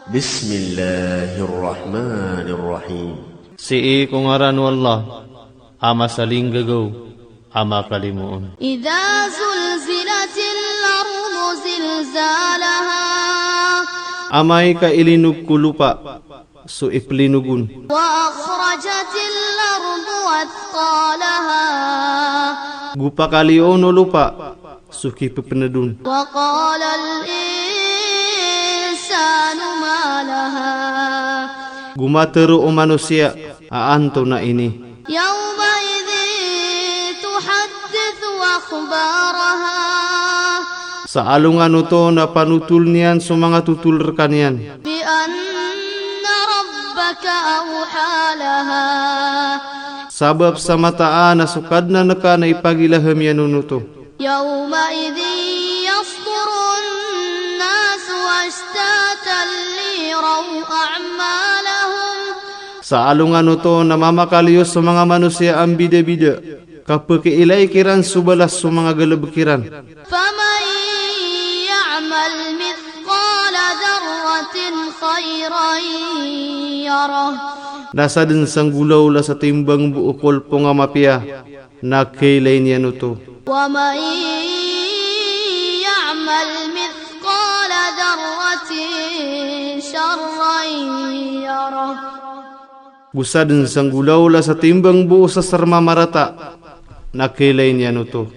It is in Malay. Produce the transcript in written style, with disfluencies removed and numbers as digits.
Bismillahirrahmanirrahim. Si kung ngaran wallah, ama saling gagaw, ama kalimuon. Idza zulzilatil ardu zilzalaha. Amay ka ilinug kulupa, so iplinugun. Wa akhrajatil ardu athqalaha. Gupa kalion o lupa, so kipipenedun. Wa qala al-insanu ma laha. Gumatero o manusia, aanto na ini. Yawma idhin tuhaddithu akhbaraha. Sa alungan to na panutul niyan sa mga tutul rekanian. Bi anna rabbaka awhalaha. Sabab sa mataan na sukad na naka na ipagilaham yan to. Yawma idhin yasdurun nasu ashtatan liraw a'malahum. Sa alungan to na mamakaliyos sa mga manusia ang bida-bida. Kapakiilay kiran subalas sa mga galabakiran. Faman ya'mal mithqala dharratin khayran yarah. Nasa din sang gulaw la sa timbang buukol po nga mapia. Nakailay niya to. Wa man ya'mal mithqala dharratin sharran yarah. Busa din sang gulaw la sa timbang buo sa sarma marata. Nakailay niya to.